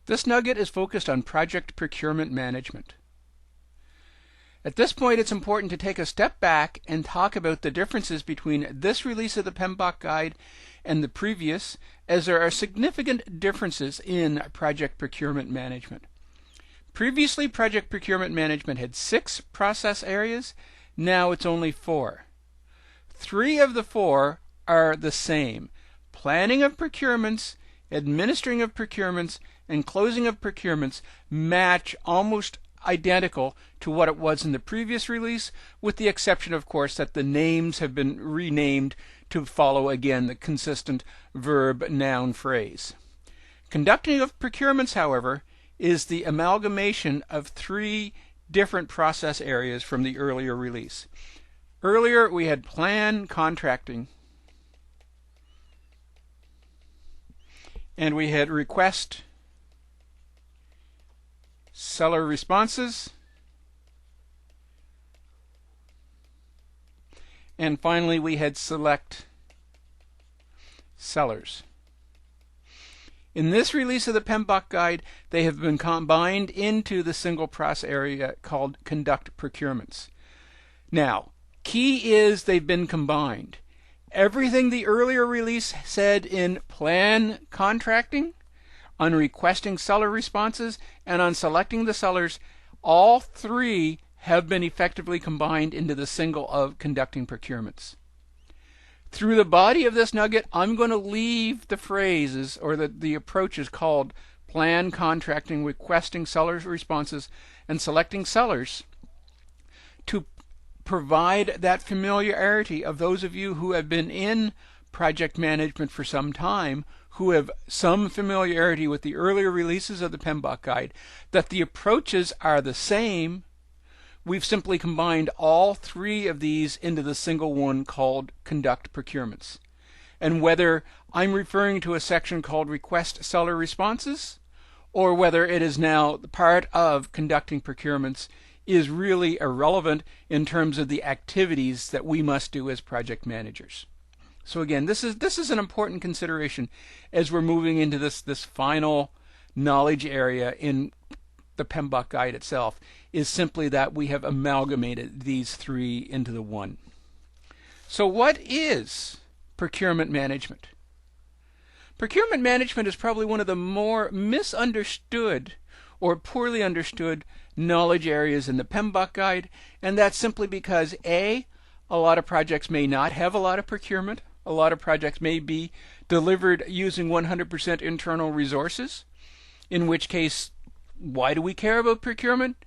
This nugget is focused on project procurement management. At this point, it's important to take a step back and talk about the differences between this release of the PMBOK guide and the previous, as there are significant differences in project procurement management. Previously, project procurement management had 6 process areas. Now it's only 4. 3 of the 4 are the same: planning of procurements, administering of procurements, and closing of procurements match almost identical to what it was in the previous release, with the exception, of course, that the names have been renamed to follow again the consistent verb noun phrase. Conducting of procurements, however, is the amalgamation of 3 different process areas from the earlier release. Earlier we had plan contracting, and we had request seller responses, and finally we had select sellers. In this release of the PMBOK guide, they have been combined into the single process area called conduct procurements. Now, key is they've been combined. Everything the earlier release said in plan contracting, on requesting seller responses, and on selecting the sellers, all 3 have been effectively combined into the single of conducting procurements. Through the body of this nugget, I'm going to leave the phrases or the approaches called plan contracting, requesting sellers responses, and selecting sellers to provide that familiarity of those of you who have been in project management for some time, who have some familiarity with the earlier releases of the PMBOK guide, that the approaches are the same. We've simply combined all 3 of these into the single one called conduct procurements. And whether I'm referring to a section called request seller responses, or whether it is now part of conducting procurements, is really irrelevant in terms of the activities that we must do as project managers. So again, this is an important consideration as we're moving into this final knowledge area in the PMBOK guide itself, is simply that we have amalgamated these 3 into the one. So what is procurement management? Procurement management is probably one of the more misunderstood or poorly understood knowledge areas in the PMBOK guide, and that's simply because a lot of projects may not have a lot of procurement. A lot of projects may be delivered using 100% internal resources, in which case, why do we care about procurement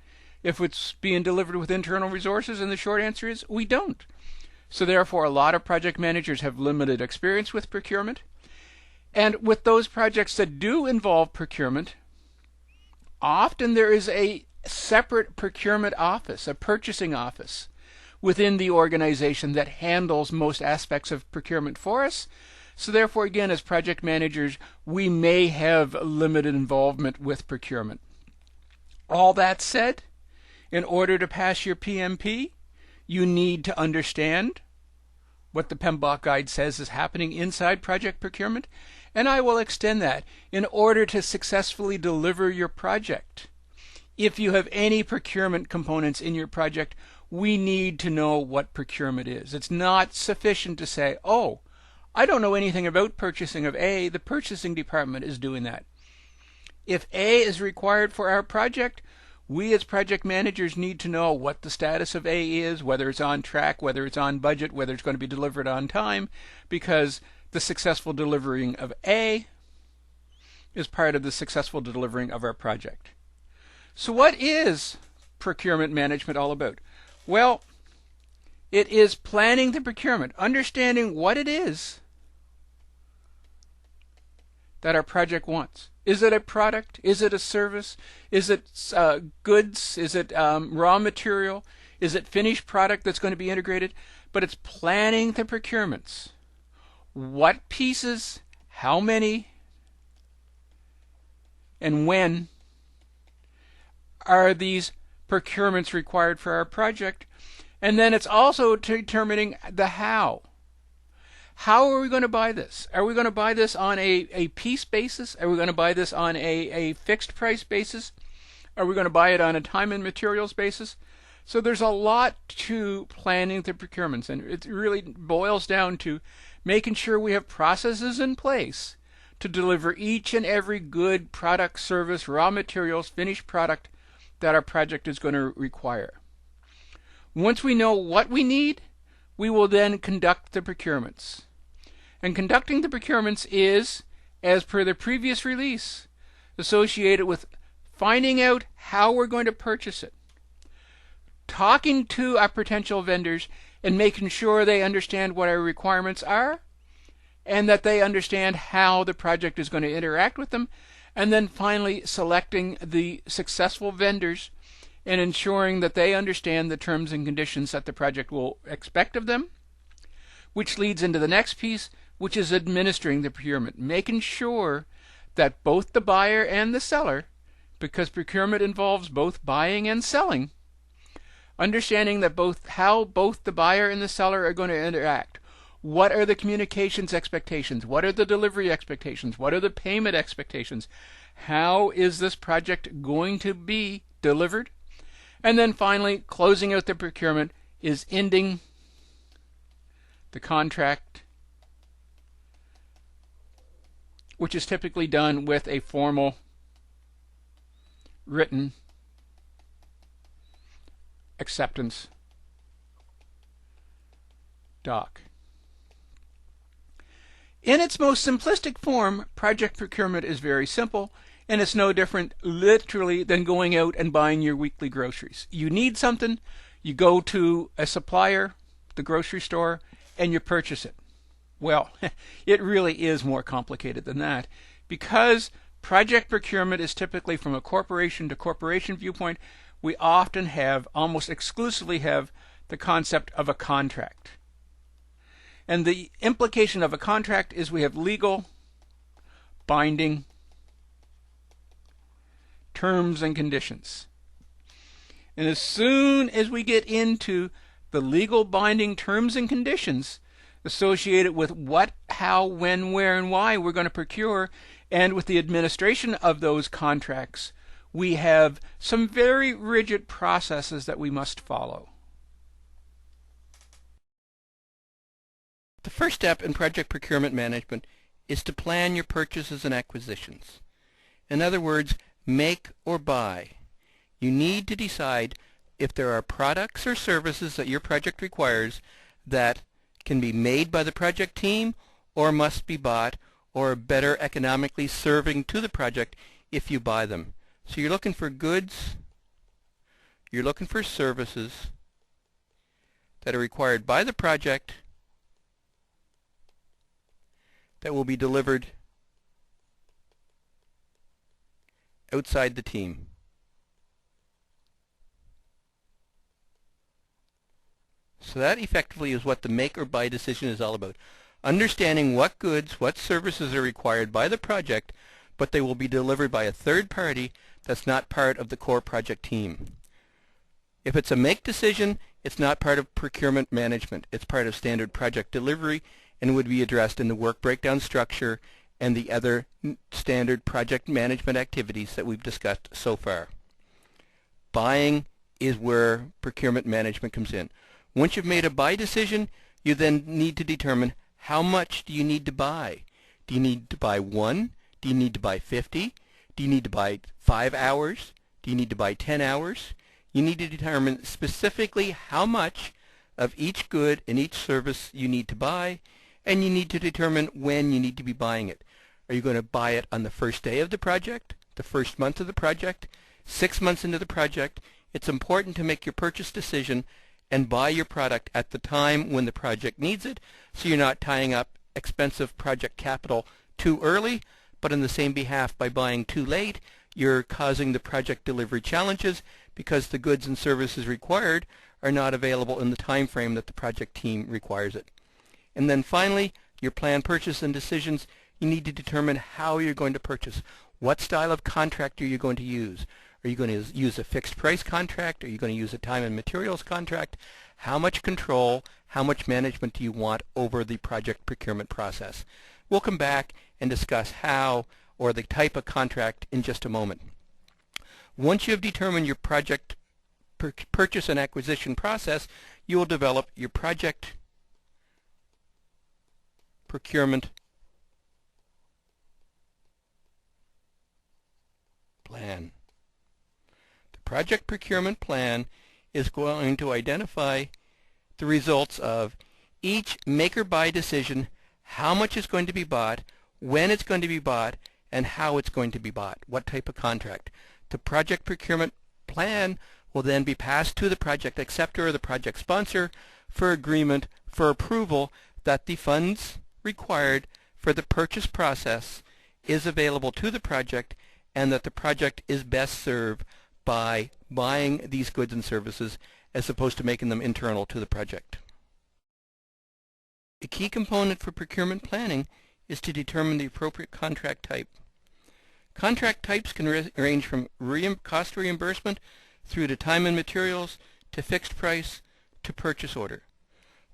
if it's being delivered with internal resources? And the short answer is we don't. So therefore, a lot of project managers have limited experience with procurement. And with those projects that do involve procurement, often there is a separate procurement office, a purchasing office, within the organization that handles most aspects of procurement for us. So therefore, again, as project managers, we may have limited involvement with procurement. All that said, in order to pass your PMP, you need to understand what the PMBOK guide says is happening inside project procurement, and I will extend that in order to successfully deliver your project. If you have any procurement components in your project, we need to know what procurement is. It's not sufficient to say, oh, I don't know anything about purchasing of A, the purchasing department is doing that. If A is required for our project, we as project managers need to know what the status of A is, whether it's on track, whether it's on budget, whether it's going to be delivered on time, because the successful delivering of A is part of the successful delivering of our project. So what is procurement management all about? Well, it is planning the procurement, understanding what it is that our project wants. Is it a product? Is it a service? Is it goods? Is it raw material? Is it finished product that's going to be integrated? But it's planning the procurements. What pieces, how many, and when are these procurements required for our project? And then it's also determining the how. How are we going to buy this? Are we going to buy this on a piece basis? Are we going to buy this on a fixed price basis? Are we going to buy it on a time and materials basis? So there's a lot to planning the procurements, and it really boils down to making sure we have processes in place to deliver each and every good, product, service, raw materials, finished product that our project is going to require. Once we know what we need, we will then conduct the procurements. And conducting the procurements is, as per the previous release, associated with finding out how we're going to purchase it, talking to our potential vendors and making sure they understand what our requirements are, and that they understand how the project is going to interact with them, and then finally selecting the successful vendors and ensuring that they understand the terms and conditions that the project will expect of them, which leads into the next piece, which is administering the procurement, making sure that both the buyer and the seller, because procurement involves both buying and selling, understanding that how both the buyer and the seller are going to interact. What are the communications expectations? What are the delivery expectations? What are the payment expectations? How is this project going to be delivered? And then finally, closing out the procurement is ending the contract, which is typically done with a formal written acceptance doc. In its most simplistic form, project procurement is very simple, and it's no different literally than going out and buying your weekly groceries. You need something, you go to a supplier, the grocery store, and you purchase it. Well, it really is more complicated than that, because project procurement is typically from a corporation to corporation viewpoint. We often almost exclusively have the concept of a contract. And the implication of a contract is we have legal, binding terms and conditions. And as soon as we get into the legal binding terms and conditions associated with what, how, when, where, and why we're going to procure, and with the administration of those contracts, we have some very rigid processes that we must follow. The first step in project procurement management is to plan your purchases and acquisitions. In other words, make or buy. You need to decide if there are products or services that your project requires that can be made by the project team or must be bought or are better economically serving to the project if you buy them. So you're looking for goods, you're looking for services that are required by the project that will be delivered outside the team. So that effectively is what the make or buy decision is all about. Understanding what goods, what services are required by the project, but they will be delivered by a third party that's not part of the core project team. If it's a make decision, it's not part of procurement management. It's part of standard project delivery and would be addressed in the work breakdown structure and the other standard project management activities that we've discussed so far. Buying is where procurement management comes in. Once you've made a buy decision, you then need to determine how much do you need to buy. Do you need to buy 1? Do you need to buy 50? Do you need to buy 5 hours? Do you need to buy 10 hours? You need to determine specifically how much of each good and each service you need to buy, and you need to determine when you need to be buying it. Are you going to buy it on the first day of the project, the first month of the project, 6 months into the project? It's important to make your purchase decision and buy your product at the time when the project needs it, so you're not tying up expensive project capital too early, but on the same behalf, by buying too late, you're causing the project delivery challenges because the goods and services required are not available in the time frame that the project team requires it. And then finally, your plan, purchase, and decisions, you need to determine how you're going to purchase. What style of contract are you going to use? Are you going to use a fixed price contract? Are you going to use a time and materials contract? How much control, how much management do you want over the project procurement process? We'll come back and discuss how or the type of contract in just a moment. Once you have determined your project purchase and acquisition process, you will develop your project procurement plan. The project procurement plan is going to identify the results of each make or buy decision, how much is going to be bought, when it's going to be bought, and how it's going to be bought, what type of contract. The project procurement plan will then be passed to the project acceptor or the project sponsor for agreement, for approval that the funds required for the purchase process is available to the project and that the project is best served by buying these goods and services as opposed to making them internal to the project. A key component for procurement planning is to determine the appropriate contract type. Contract types can range from cost reimbursement through to time and materials to fixed price to purchase order.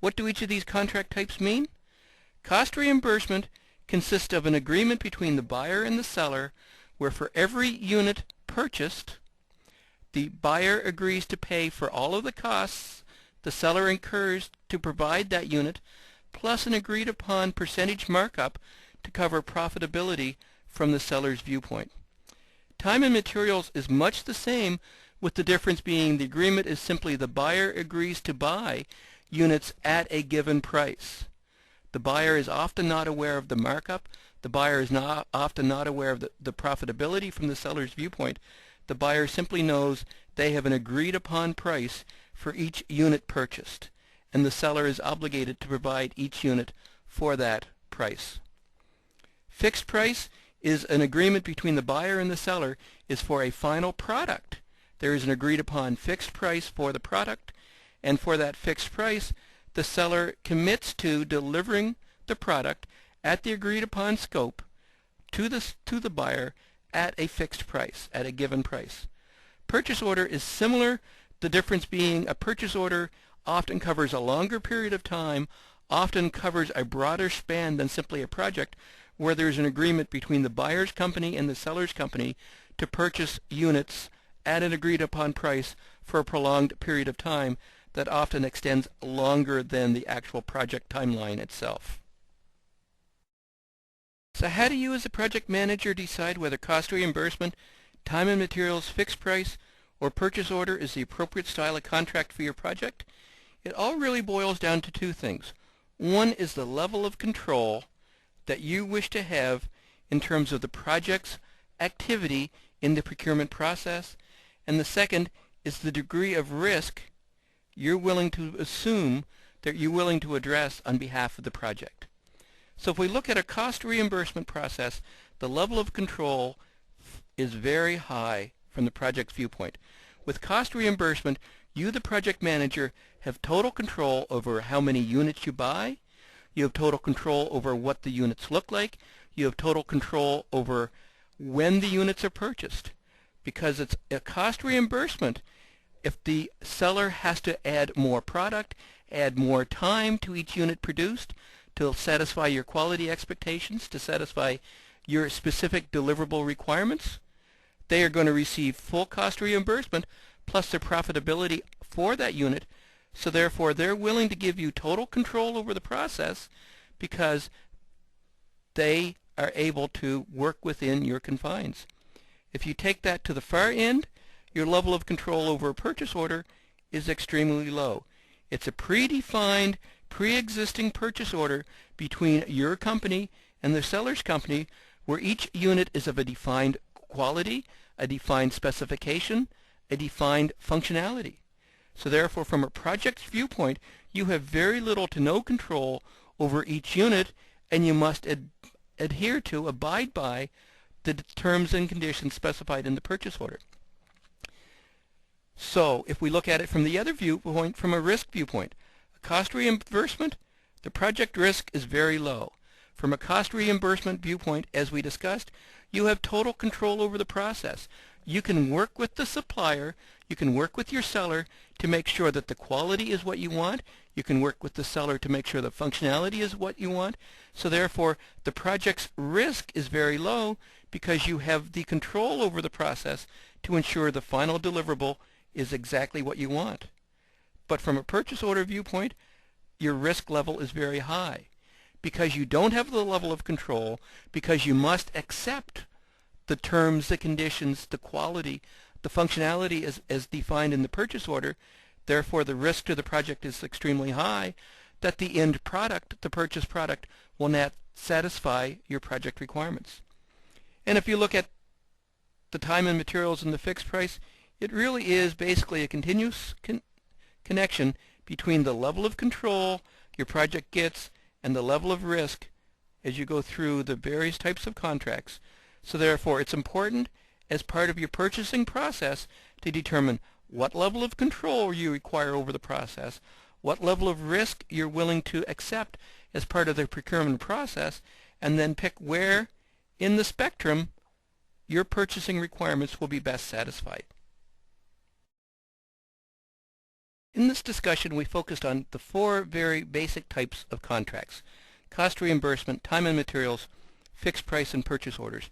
What do each of these contract types mean? Cost reimbursement consists of an agreement between the buyer and the seller where for every unit purchased, the buyer agrees to pay for all of the costs the seller incurs to provide that unit, plus an agreed upon percentage markup to cover profitability from the seller's viewpoint. Time and materials is much the same, with the difference being the agreement is simply the buyer agrees to buy units at a given price. The buyer is often not aware of the markup. The buyer is often not aware of the profitability from the seller's viewpoint. The buyer simply knows they have an agreed upon price for each unit purchased, and the seller is obligated to provide each unit for that price. Fixed price is an agreement between the buyer and the seller is for a final product. There is an agreed upon fixed price for the product, and for that fixed price the seller commits to delivering the product at the agreed upon scope to the buyer at a fixed price, at a given price. Purchase order is similar, the difference being a purchase order often covers a longer period of time, often covers a broader span than simply a project, where there's an agreement between the buyer's company and the seller's company to purchase units at an agreed upon price for a prolonged period of time that often extends longer than the actual project timeline itself. So how do you as a project manager decide whether cost reimbursement, time and materials, fixed price, or purchase order is the appropriate style of contract for your project? It all really boils down to two things. One is the level of control that you wish to have in terms of the project's activity in the procurement process, and the second is the degree of risk you're willing to assume, that you're willing to address on behalf of the project. So if we look at a cost reimbursement process, the level of control is very high from the project's viewpoint. With cost reimbursement, you, the project manager, have total control over how many units you buy. You have total control over what the units look like. You have total control over when the units are purchased. Because it's a cost reimbursement, if the seller has to add more product, add more time to each unit produced to satisfy your quality expectations, to satisfy your specific deliverable requirements, they are going to receive full cost reimbursement plus their profitability for that unit. So therefore, they're willing to give you total control over the process because they are able to work within your confines. If you take that to the far end, your level of control over a purchase order is extremely low. It's a predefined, pre-existing purchase order between your company and the seller's company, where each unit is of a defined quality, a defined specification, a defined functionality. So therefore, from a project's viewpoint, you have very little to no control over each unit, and you must adhere to, abide by, the terms and conditions specified in the purchase order. So if we look at it from the other viewpoint, from a risk viewpoint, a cost reimbursement, the project risk is very low. From a cost reimbursement viewpoint, as we discussed, you have total control over the process. You can work with the supplier, you can work with your seller to make sure that the quality is what you want. You can work with the seller to make sure the functionality is what you want. So therefore, the project's risk is very low because you have the control over the process to ensure the final deliverable is exactly what you want. But from a purchase order viewpoint, your risk level is very high because you don't have the level of control, because you must accept the terms, the conditions, the quality, the functionality as defined in the purchase order. Therefore, the risk to the project is extremely high that the end product, the purchase product, will not satisfy your project requirements. And if you look at the time and materials and the fixed price, it really is basically a continuous connection between the level of control your project gets and the level of risk as you go through the various types of contracts. So therefore, it's important as part of your purchasing process to determine what level of control you require over the process, what level of risk you're willing to accept as part of the procurement process, and then pick where in the spectrum your purchasing requirements will be best satisfied. In this discussion, we focused on the four very basic types of contracts: cost reimbursement, time and materials, fixed price, and purchase orders.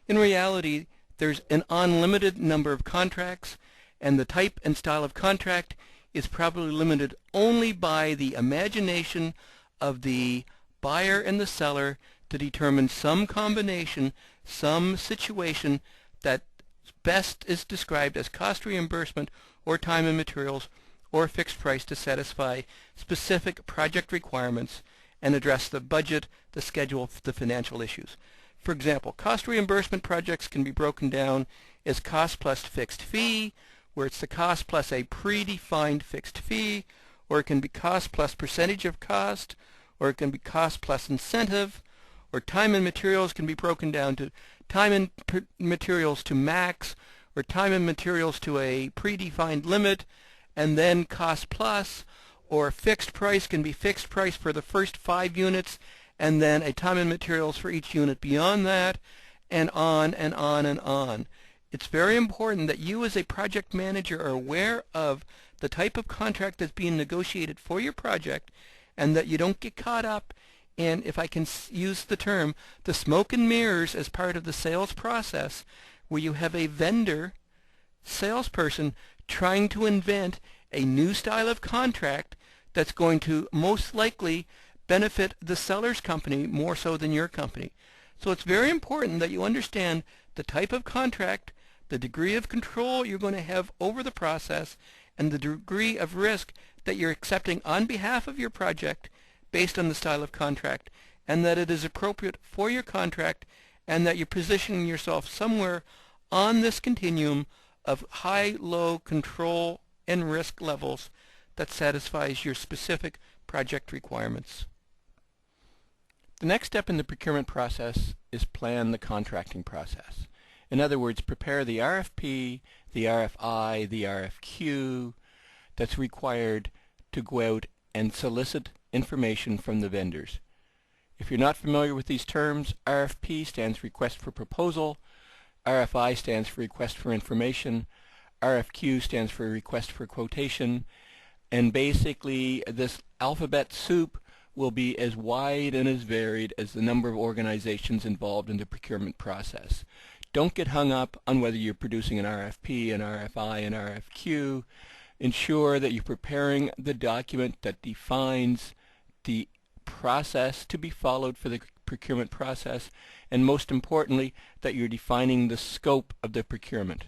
In reality, there's an unlimited number of contracts, and the type and style of contract is probably limited only by the imagination of the buyer and the seller to determine some combination, some situation that best is described as cost reimbursement or time and materials or fixed price to satisfy specific project requirements and address the budget, the schedule, the financial issues. For example, cost reimbursement projects can be broken down as cost plus fixed fee, where it's the cost plus a predefined fixed fee, or it can be cost plus percentage of cost, or it can be cost plus incentive, or time and materials can be broken down to time and materials to max, or time and materials to a predefined limit, and then cost plus, or fixed price can be fixed price for the first 5 units, and then a time and materials for each unit beyond that, and on and on and on. It's very important that you as a project manager are aware of the type of contract that's being negotiated for your project, and that you don't get caught up in, if I can use the term, the smoke and mirrors as part of the sales process, where you have a vendor salesperson trying to invent a new style of contract that's going to most likely benefit the seller's company more so than your company. So it's very important that you understand the type of contract, the degree of control you're going to have over the process, and the degree of risk that you're accepting on behalf of your project based on the style of contract, and that it is appropriate for your contract, and that you're positioning yourself somewhere on this continuum of high-low control and risk levels that satisfies your specific project requirements. The next step in the procurement process is plan the contracting process. In other words, prepare the RFP, the RFI, the RFQ that's required to go out and solicit information from the vendors. If you're not familiar with these terms, RFP stands for Request for Proposal, RFI stands for Request for Information, RFQ stands for Request for Quotation, and basically this alphabet soup will be as wide and as varied as the number of organizations involved in the procurement process. Don't get hung up on whether you're producing an RFP, an RFI, an RFQ. Ensure that you're preparing the document that defines the process to be followed for the procurement process, and most importantly, that you're defining the scope of the procurement.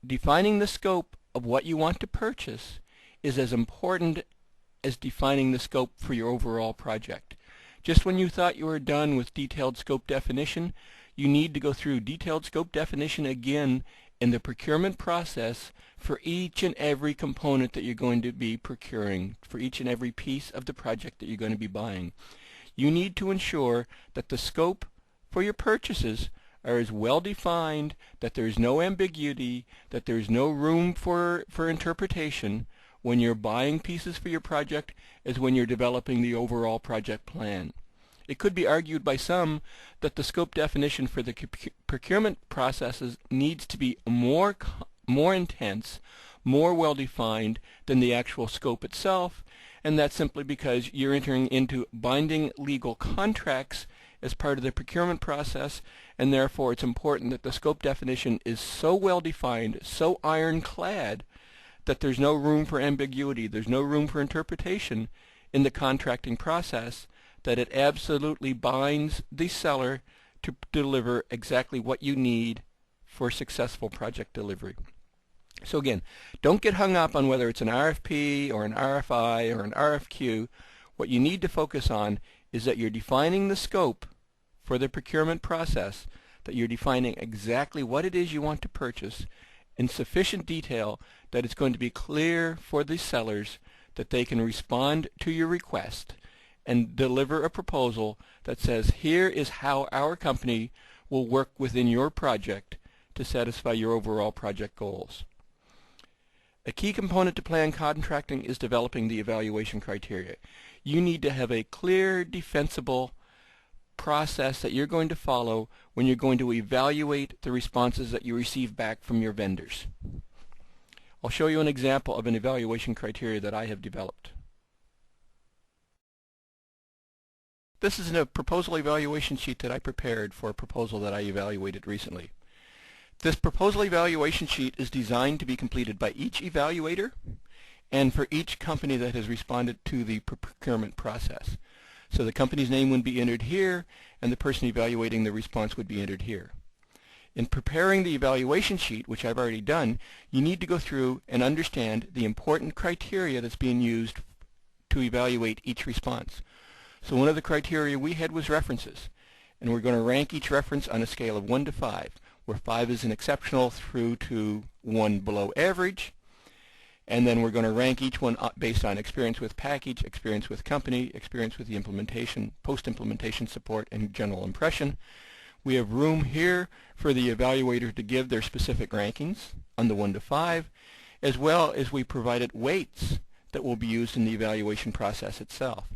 Defining the scope of what you want to purchase is as important as defining the scope for your overall project. Just when you thought you were done with detailed scope definition, you need to go through detailed scope definition again in the procurement process for each and every component that you're going to be procuring, for each and every piece of the project that you're going to be buying. You need to ensure that the scope for your purchases are as well defined, that there is no ambiguity, that there is no room for interpretation when you're buying pieces for your project as when you're developing the overall project plan. It could be argued by some that the scope definition for the procurement processes needs to be more intense, more well-defined than the actual scope itself, and that's simply because you're entering into binding legal contracts as part of the procurement process, and therefore it's important that the scope definition is so well-defined, so ironclad, that there's no room for ambiguity, there's no room for interpretation in the contracting process, that it absolutely binds the seller to deliver exactly what you need for successful project delivery. So again, don't get hung up on whether it's an RFP or an RFI or an RFQ. What you need to focus on is that you're defining the scope for the procurement process, that you're defining exactly what it is you want to purchase in sufficient detail that it's going to be clear for the sellers that they can respond to your request and deliver a proposal that says, here is how our company will work within your project to satisfy your overall project goals. A key component to plan contracting is developing the evaluation criteria. You need to have a clear, defensible process that you're going to follow when you're going to evaluate the responses that you receive back from your vendors. I'll show you an example of an evaluation criteria that I have developed. This is a proposal evaluation sheet that I prepared for a proposal that I evaluated recently. This proposal evaluation sheet is designed to be completed by each evaluator and for each company that has responded to the procurement process. So the company's name would be entered here, and the person evaluating the response would be entered here. In preparing the evaluation sheet, which I've already done, you need to go through and understand the important criteria that's being used to evaluate each response. So one of the criteria we had was references, and we're going to rank each reference on a scale of 1 to 5, where 5 is an exceptional through to 1 below average. And then we're going to rank each one based on experience with package, experience with company, experience with the implementation, post-implementation support, and general impression. We have room here for the evaluator to give their specific rankings on the 1 to 5, as well as we provided weights that will be used in the evaluation process itself.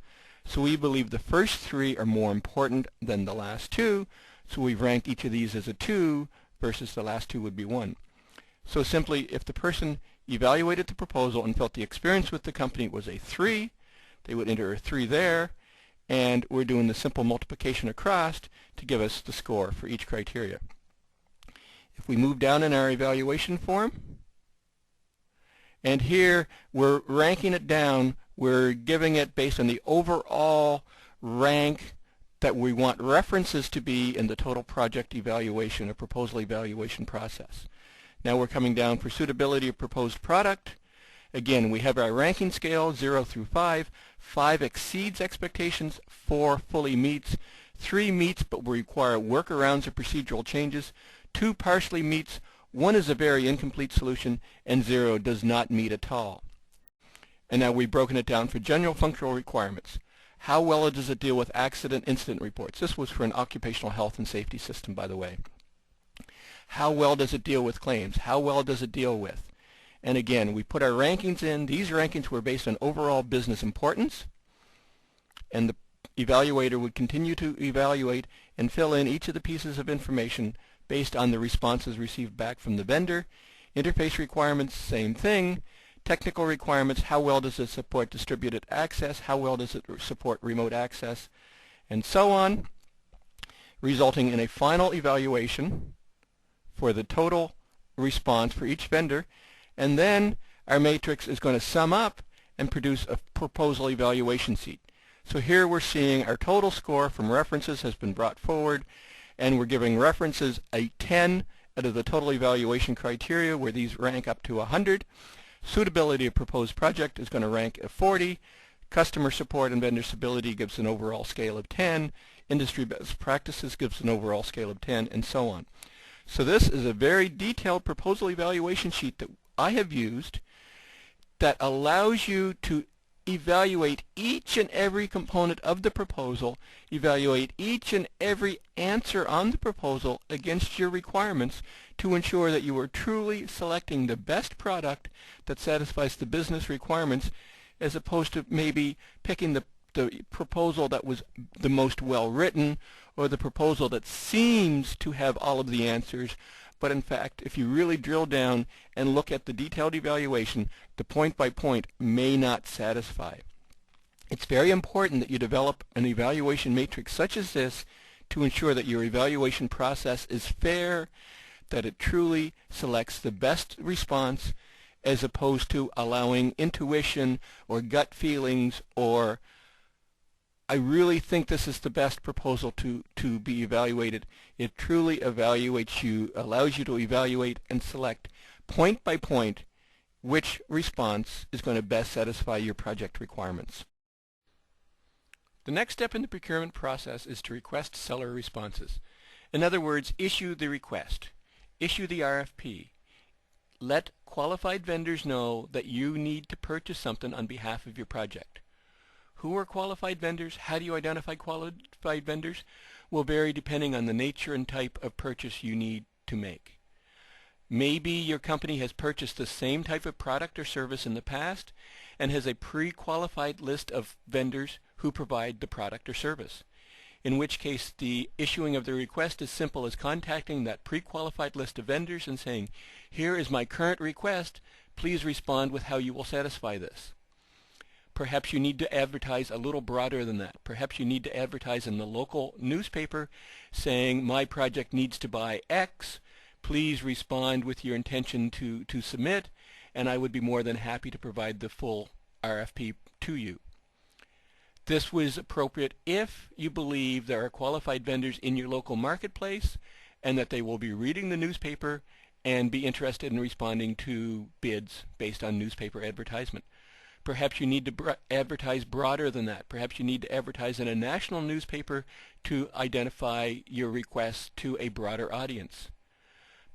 So we believe the first 3 are more important than the last 2, so we've ranked each of these as a 2 versus the last 2 would be 1. So simply, if the person evaluated the proposal and felt the experience with the company was a 3, they would enter a 3 there, and we're doing the simple multiplication across to give us the score for each criteria. If we move down in our evaluation form, and here we're ranking it down, we're giving it based on the overall rank that we want references to be in the total project evaluation or proposal evaluation process. Now we're coming down for suitability of proposed product. Again, we have our ranking scale 0 through 5. 5 exceeds expectations, 4 fully meets, 3 meets but will require workarounds or procedural changes, 2 partially meets, 1 is a very incomplete solution, and 0 does not meet at all. And now we've broken it down for general functional requirements. How well does it deal with accident incident reports? This was for an occupational health and safety system, by the way. How well does it deal with claims? How well does it deal with? And again, we put our rankings in. These rankings were based on overall business importance, and the evaluator would continue to evaluate and fill in each of the pieces of information based on the responses received back from the vendor. Interface requirements, same thing. Technical requirements, how well does it support distributed access? How well does it support remote access? And so on, resulting in a final evaluation for the total response for each vendor. And then our matrix is going to sum up and produce a proposal evaluation sheet. So here we're seeing our total score from references has been brought forward, and we're giving references a 10 out of the total evaluation criteria, where these rank up to 100. Suitability of proposed project is going to rank a 40. Customer support and vendor stability gives an overall scale of 10. Industry best practices gives an overall scale of 10, and so on. So this is a very detailed proposal evaluation sheet that I have used that allows you to evaluate each and every component of the proposal, evaluate each and every answer on the proposal against your requirements to ensure that you are truly selecting the best product that satisfies the business requirements, as opposed to maybe picking the the proposal that was the most well written, or the proposal that seems to have all of the answers. But in fact, if you really drill down and look at the detailed evaluation, the point by point may not satisfy. It's very important that you develop an evaluation matrix such as this to ensure that your evaluation process is fair, that it truly selects the best response, as opposed to allowing intuition or gut feelings, or I really think this is the best proposal to be evaluated. It truly evaluates you, allows you to evaluate and select point by point which response is going to best satisfy your project requirements. The next step in the procurement process is to request seller responses. In other words, issue the request, issue the RFP. Let qualified vendors know that you need to purchase something on behalf of your project. Who are qualified vendors? How do you identify qualified vendors? Will vary depending on the nature and type of purchase you need to make. Maybe your company has purchased the same type of product or service in the past and has a pre-qualified list of vendors who provide the product or service, in which case the issuing of the request is simple as contacting that pre-qualified list of vendors and saying, here is my current request, please respond with how you will satisfy this. Perhaps you need to advertise a little broader than that. Perhaps you need to advertise in the local newspaper saying, my project needs to buy X, please respond with your intention to submit, and I would be more than happy to provide the full RFP to you. This was appropriate if you believe there are qualified vendors in your local marketplace and that they will be reading the newspaper and be interested in responding to bids based on newspaper advertisement. Perhaps you need to advertise broader than that. Perhaps you need to advertise in a national newspaper to identify your request to a broader audience.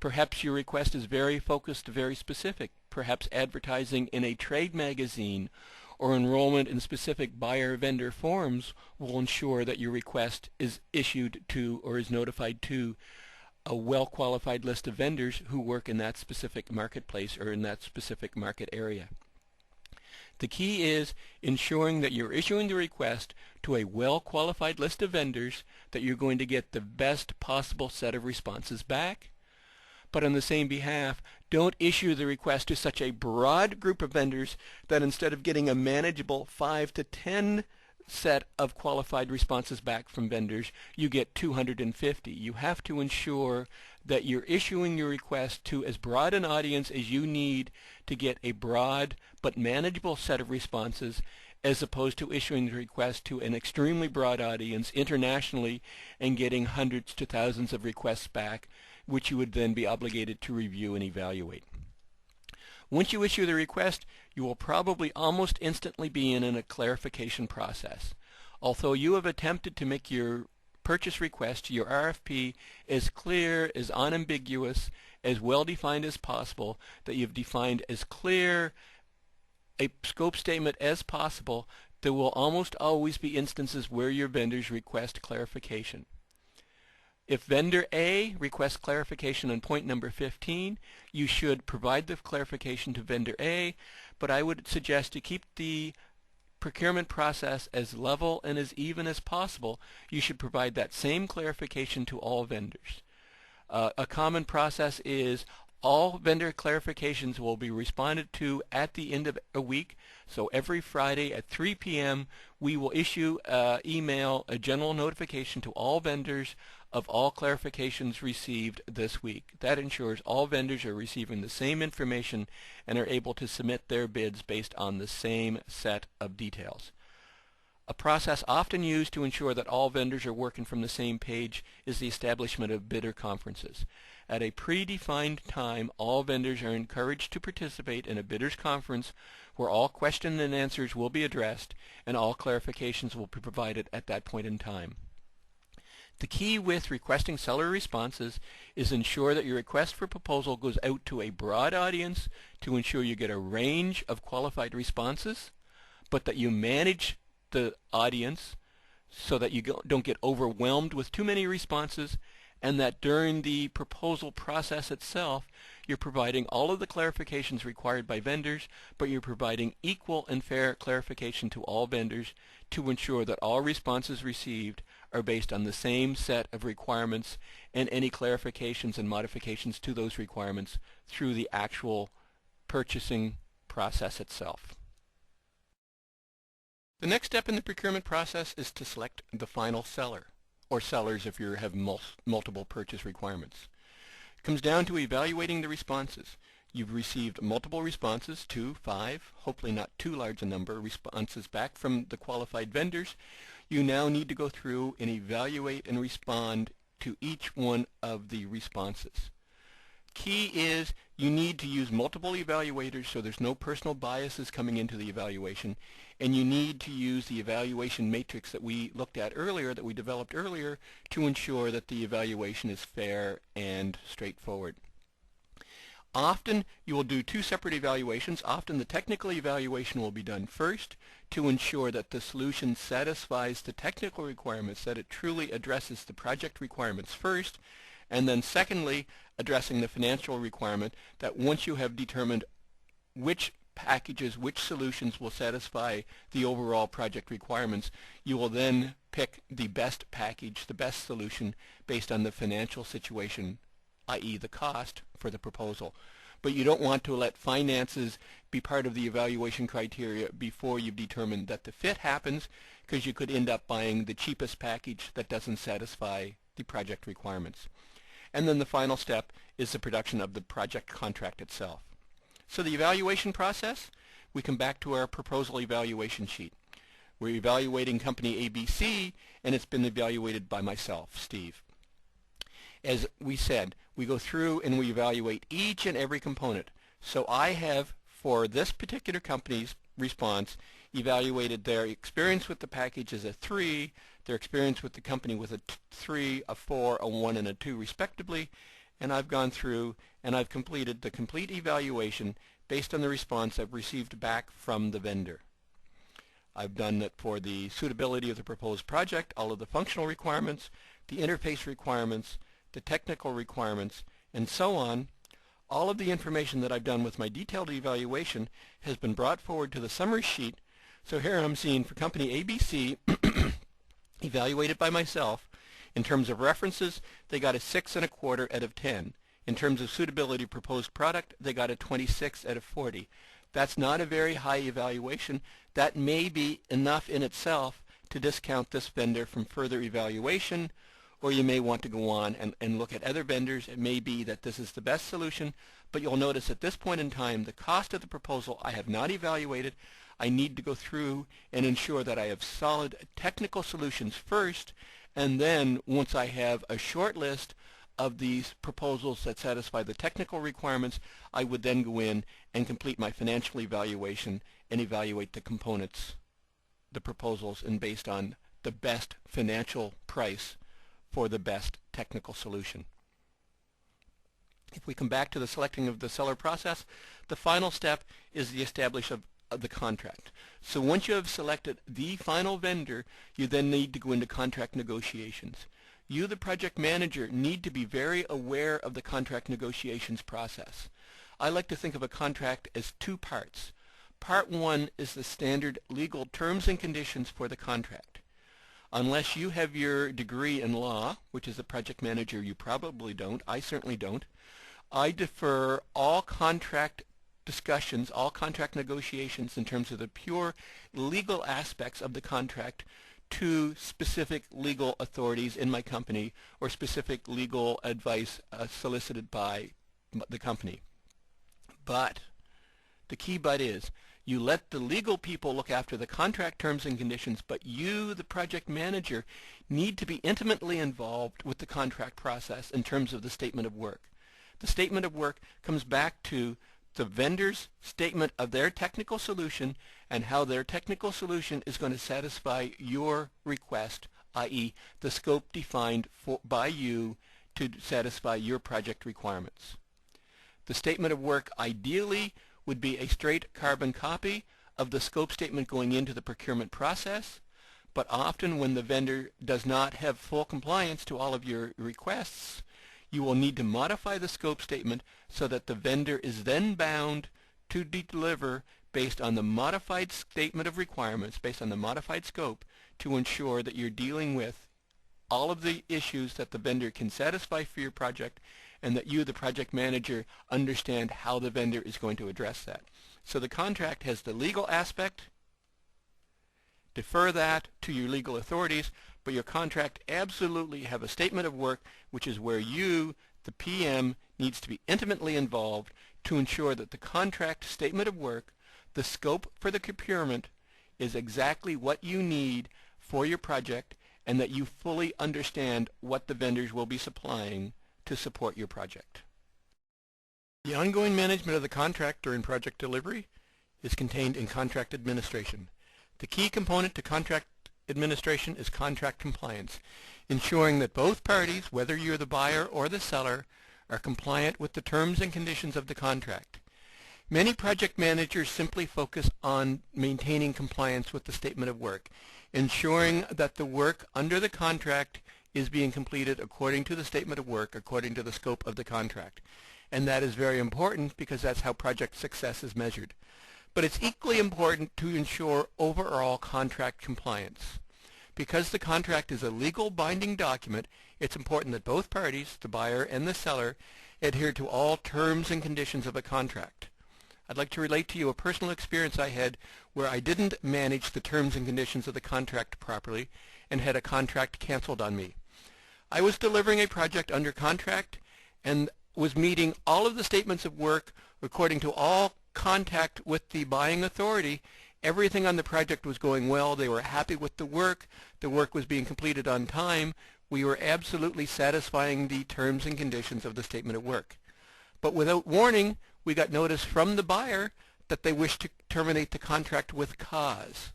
Perhaps your request is very focused, very specific. Perhaps advertising in a trade magazine or enrollment in specific buyer-vendor forums will ensure that your request is issued to or is notified to a well-qualified list of vendors who work in that specific marketplace or in that specific market area. The key is ensuring that you're issuing the request to a well-qualified list of vendors, that you're going to get the best possible set of responses back. But on the same behalf, don't issue the request to such a broad group of vendors that instead of getting a manageable 5 to 10 set of qualified responses back from vendors, you get 250. You have to ensure that you're issuing your request to as broad an audience as you need to get a broad but manageable set of responses, as opposed to issuing the request to an extremely broad audience internationally and getting hundreds to thousands of requests back, which you would then be obligated to review and evaluate. Once you issue the request, you will probably almost instantly be in a clarification process. Although you have attempted to make your purchase request, your RFP, as clear, as unambiguous, as well defined as possible, that you've defined as clear a scope statement as possible, there will almost always be instances where your vendors request clarification. If vendor A requests clarification on point number 15, you should provide the clarification to vendor A, but I would suggest to keep the procurement process as level and as even as possible. You should provide that same clarification to all vendors. A common process is all vendor clarifications will be responded to at the end of a week. So every Friday at 3 p.m. we will issue email, a general notification to all vendors of all clarifications received this week. That ensures all vendors are receiving the same information and are able to submit their bids based on the same set of details. A process often used to ensure that all vendors are working from the same page is the establishment of bidder conferences. At a predefined time, all vendors are encouraged to participate in a bidders conference where all questions and answers will be addressed and all clarifications will be provided at that point in time. The key with requesting seller responses is ensure that your request for proposal goes out to a broad audience to ensure you get a range of qualified responses, but that you manage the audience so that you don't get overwhelmed with too many responses, and that during the proposal process itself, you're providing all of the clarifications required by vendors, but you're providing equal and fair clarification to all vendors to ensure that all responses received are based on the same set of requirements and any clarifications and modifications to those requirements through the actual purchasing process itself. The next step in the procurement process is to select the final seller, or sellers if you have multiple purchase requirements. It comes down to evaluating the responses. You've received multiple responses, 2, 5, hopefully not too large a number of responses back from the qualified vendors. You now need to go through and evaluate and respond to each one of the responses. Key is you need to use multiple evaluators so there's no personal biases coming into the evaluation, and you need to use the evaluation matrix that we looked at earlier, that we developed earlier, to ensure that the evaluation is fair and straightforward. Often you will do two separate evaluations. Often the technical evaluation will be done first to ensure that the solution satisfies the technical requirements, that it truly addresses the project requirements first, and then secondly, addressing the financial requirement that once you have determined which packages, which solutions will satisfy the overall project requirements, you will then pick the best package, the best solution based on the financial situation, i.e. the cost for the proposal. But you don't want to let finances be part of the evaluation criteria before you've determined that the fit happens, because you could end up buying the cheapest package that doesn't satisfy the project requirements. And then the final step is the production of the project contract itself. So the evaluation process, we come back to our proposal evaluation sheet. We're evaluating company ABC, and it's been evaluated by myself, Steve. As we said, we go through and we evaluate each and every component. So I have, for this particular company's response, evaluated their experience with the package as a 3, their experience with the company with a 3, a 4, a 1, and a 2 respectively, and I've gone through and I've completed the complete evaluation based on the response I've received back from the vendor. I've done it for the suitability of the proposed project, all of the functional requirements, the interface requirements, the technical requirements, and so on. All of the information that I've done with my detailed evaluation has been brought forward to the summary sheet. So here I'm seeing for company ABC, evaluated by myself, in terms of references, they got a 6.25 out of 10. In terms of suitability proposed product, they got a 26 out of 40. That's not a very high evaluation. That may be enough in itself to discount this vendor from further evaluation, or you may want to go on and look at other vendors. It may be that this is the best solution, but you'll notice at this point in time, the cost of the proposal I have not evaluated. I need to go through and ensure that I have solid technical solutions first, and then once I have a short list of these proposals that satisfy the technical requirements, I would then go in and complete my financial evaluation and evaluate the components, the proposals, and based on the best financial price for the best technical solution. If we come back to the selecting of the seller process, the final step is the establishment of the contract. So once you have selected the final vendor, you then need to go into contract negotiations. You, the project manager, need to be very aware of the contract negotiations process. I like to think of a contract as two parts. Part one is the standard legal terms and conditions for the contract. Unless you have your degree in law, which as a project manager you probably don't, I certainly don't, I defer all contract discussions, all contract negotiations in terms of the pure legal aspects of the contract to specific legal authorities in my company or specific legal advice solicited by the company. But the key but is you let the legal people look after the contract terms and conditions, but you, the project manager, need to be intimately involved with the contract process in terms of the statement of work. The statement of work comes back to the vendor's statement of their technical solution and how their technical solution is going to satisfy your request, i.e. the scope defined by you to satisfy your project requirements. The statement of work ideally would be a straight carbon copy of the scope statement going into the procurement process, but often when the vendor does not have full compliance to all of your requests, you will need to modify the scope statement so that the vendor is then bound to deliver based on the modified statement of requirements, based on the modified scope, to ensure that you're dealing with all of the issues that the vendor can satisfy for your project, and that you, the project manager, understand how the vendor is going to address that. So the contract has the legal aspect. Defer that to your legal authorities, but your contract absolutely have a statement of work, which is where you, the PM, needs to be intimately involved to ensure that the contract statement of work, the scope for the procurement, is exactly what you need for your project, and that you fully understand what the vendors will be supplying to support your project. The ongoing management of the contract during project delivery is contained in contract administration. The key component to contract administration is contract compliance, ensuring that both parties, whether you're the buyer or the seller, are compliant with the terms and conditions of the contract. Many project managers simply focus on maintaining compliance with the statement of work, ensuring that the work under the contract is being completed according to the statement of work, according to the scope of the contract. And that is very important because that's how project success is measured. But it's equally important to ensure overall contract compliance. Because the contract is a legal binding document, it's important that both parties, the buyer and the seller, adhere to all terms and conditions of a contract. I'd like to relate to you a personal experience I had where I didn't manage the terms and conditions of the contract properly and had a contract canceled on me. I was delivering a project under contract and was meeting all of the statements of work according to all contact with the buying authority. Everything on the project was going well. They were happy with the work. The work was being completed on time. We were absolutely satisfying the terms and conditions of the statement of work. But without warning, we got notice from the buyer that they wished to terminate the contract with cause.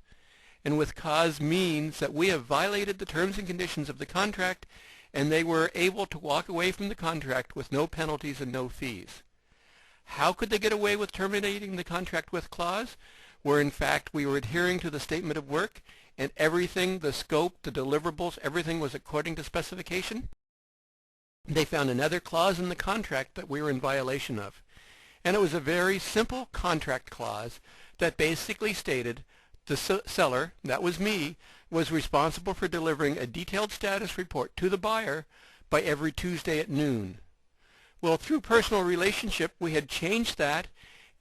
And with cause means that we have violated the terms and conditions of the contract, and they were able to walk away from the contract with no penalties and no fees. How could they get away with terminating the contract with clause? Where in fact we were adhering to the statement of work and everything, the scope, the deliverables, everything was according to specification? They found another clause in the contract that we were in violation of. And it was a very simple contract clause that basically stated the seller, that was me, was responsible for delivering a detailed status report to the buyer by every Tuesday at noon. Well, through personal relationship, we had changed that,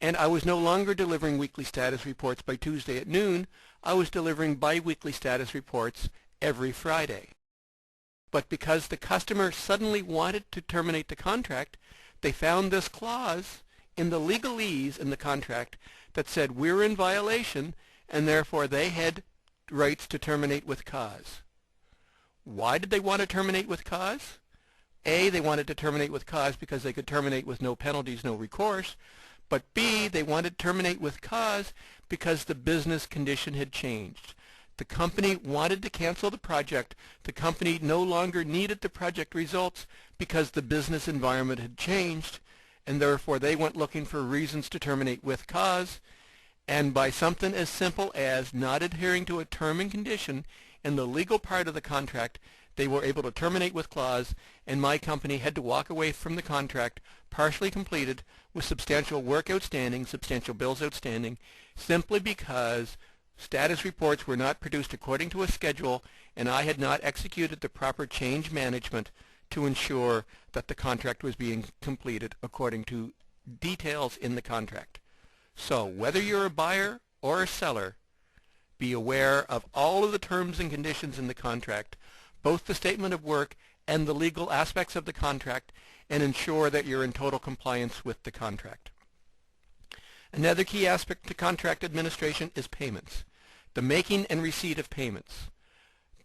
and I was no longer delivering weekly status reports by Tuesday at noon. I was delivering bi-weekly status reports every Friday. But because the customer suddenly wanted to terminate the contract, they found this clause in the legalese in the contract that said we're in violation, and therefore they had rights to terminate with cause. Why did they want to terminate with cause? A, they wanted to terminate with cause because they could terminate with no penalties, no recourse. But B, they wanted to terminate with cause because the business condition had changed. The company wanted to cancel the project. The company no longer needed the project results because the business environment had changed, and therefore they went looking for reasons to terminate with cause. And by something as simple as not adhering to a term and condition in the legal part of the contract, they were able to terminate with clause, and my company had to walk away from the contract partially completed with substantial work outstanding, substantial bills outstanding, simply because status reports were not produced according to a schedule, and I had not executed the proper change management to ensure that the contract was being completed according to details in the contract. So whether you're a buyer or a seller, be aware of all of the terms and conditions in the contract, both the statement of work and the legal aspects of the contract, and ensure that you're in total compliance with the contract. Another key aspect to contract administration is payments, the making and receipt of payments.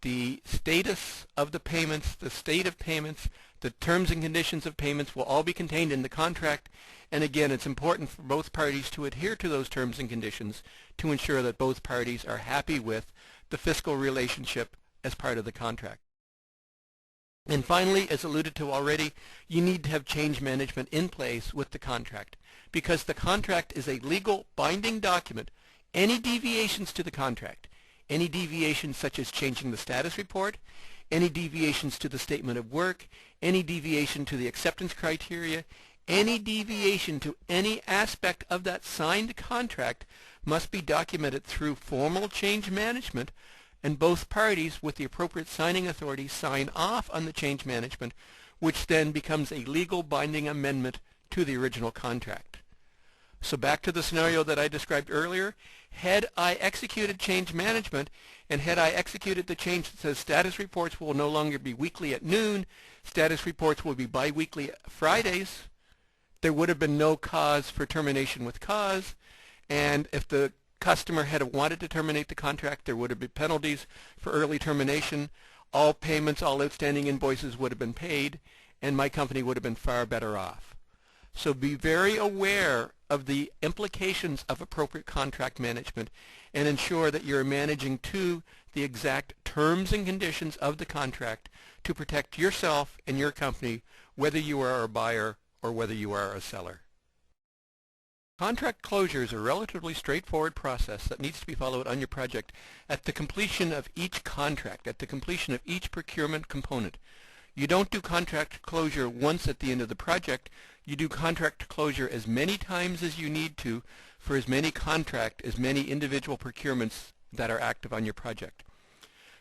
The status of the payments, the state of payments, the terms and conditions of payments will all be contained in the contract, and again, it's important for both parties to adhere to those terms and conditions to ensure that both parties are happy with the fiscal relationship as part of the contract. And finally, as alluded to already, you need to have change management in place with the contract, because the contract is a legal binding document. Any deviations to the contract, any deviations such as changing the status report, any deviations to the statement of work, any deviation to the acceptance criteria, any deviation to any aspect of that signed contract must be documented through formal change management, and both parties with the appropriate signing authority sign off on the change management, which then becomes a legal binding amendment to the original contract. So back to the scenario that I described earlier, had I executed change management, and had I executed the change that says status reports will no longer be weekly at noon, status reports will be biweekly Fridays, there would have been no cause for termination with cause, and if the customer had wanted to terminate the contract, there would have been penalties for early termination. All payments, all outstanding invoices would have been paid, and my company would have been far better off. So be very aware of the implications of appropriate contract management and ensure that you're managing to the exact terms and conditions of the contract to protect yourself and your company, whether you are a buyer or whether you are a seller. Contract closure is a relatively straightforward process that needs to be followed on your project at the completion of each contract, at the completion of each procurement component. You don't do contract closure once at the end of the project. You do contract closure as many times as you need to for as many individual procurements that are active on your project.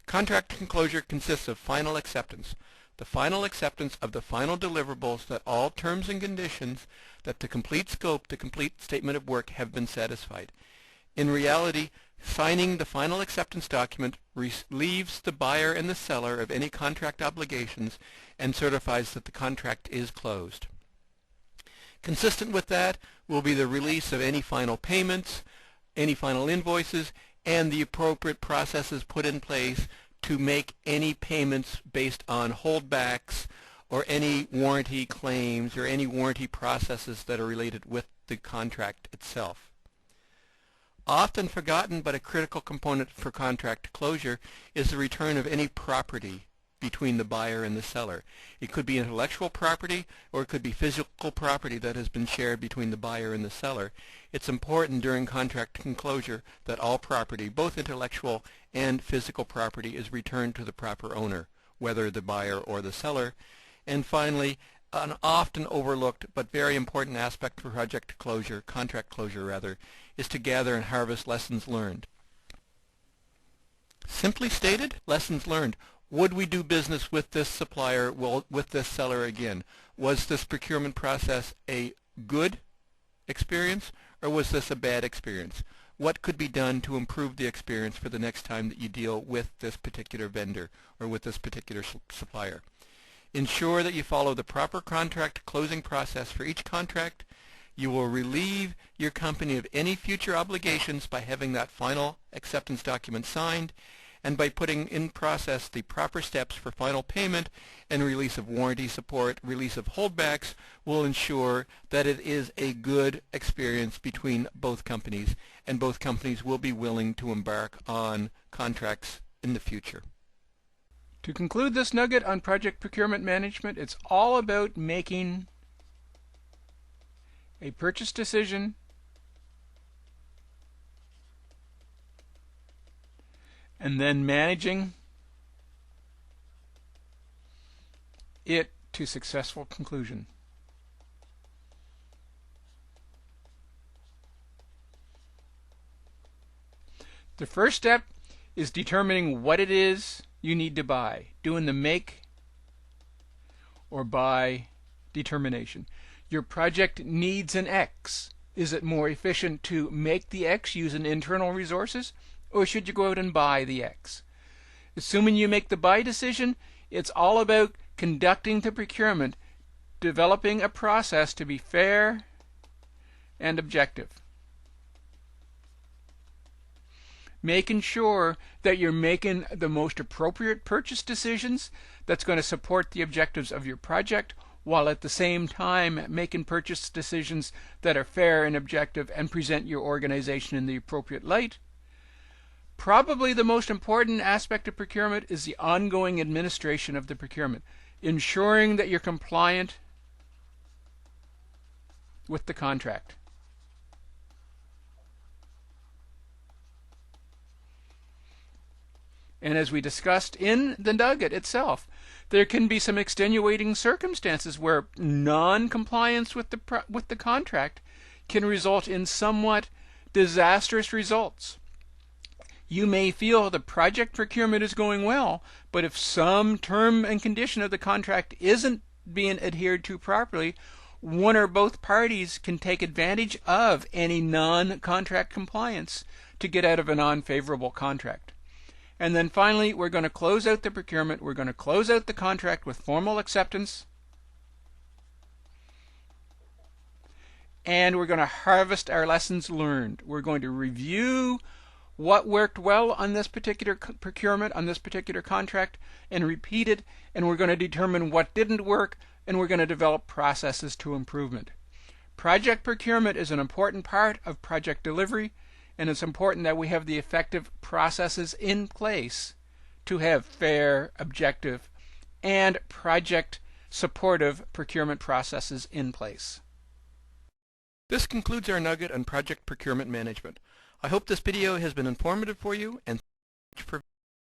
Contract closure consists of final acceptance. The final acceptance of the final deliverables that all terms and conditions, that the complete scope, the complete statement of work have been satisfied. In reality, signing the final acceptance document relieves the buyer and the seller of any contract obligations and certifies that the contract is closed. Consistent with that will be the release of any final payments, any final invoices, and the appropriate processes put in place to make any payments based on holdbacks or any warranty claims or any warranty processes that are related with the contract itself. Often forgotten but a critical component for contract closure is the return of any property between the buyer and the seller. It could be intellectual property or it could be physical property that has been shared between the buyer and the seller. It's important during contract closure that all property, both intellectual and physical property, is returned to the proper owner, whether the buyer or the seller. And finally, an often overlooked but very important aspect for contract closure, is to gather and harvest lessons learned. Simply stated, lessons learned. Would we do business with this supplier, with this seller again? Was this procurement process a good experience or was this a bad experience? What could be done to improve the experience for the next time that you deal with this particular vendor or with this particular supplier? Ensure that you follow the proper contract closing process for each contract. You will relieve your company of any future obligations by having that final acceptance document signed, and by putting in process the proper steps for final payment and release of warranty support, release of holdbacks, will ensure that it is a good experience between both companies, and both companies will be willing to embark on contracts in the future. To conclude this nugget on project procurement management, it's all about making a purchase decision and then managing it to successful conclusion. The first step is determining what it is you need to buy, doing the make or buy determination. Your project needs an X. Is it more efficient to make the X using internal resources, or should you go out and buy the X? Assuming you make the buy decision, it's all about conducting the procurement, developing a process to be fair and objective. Making sure that you're making the most appropriate purchase decisions that's going to support the objectives of your project, while at the same time making purchase decisions that are fair and objective and present your organization in the appropriate light. Probably the most important aspect of procurement is the ongoing administration of the procurement, ensuring that you're compliant with the contract. And as we discussed in the nugget itself, there can be some extenuating circumstances where non-compliance with the contract can result in somewhat disastrous results. You may feel the project procurement is going well, but if some term and condition of the contract isn't being adhered to properly, one or both parties can take advantage of any non-contract compliance to get out of an unfavorable contract. And then finally, we're going to close out the procurement. We're going to close out the contract with formal acceptance. And we're going to harvest our lessons learned. We're going to review what worked well on this particular procurement, on this particular contract, and repeat it. And we're going to determine what didn't work, and we're going to develop processes to improvement. Project procurement is an important part of project delivery, and it's important that we have the effective processes in place to have fair, objective, and project supportive procurement processes in place. This concludes our nugget on project procurement management. I hope this video has been informative for you, and thank you for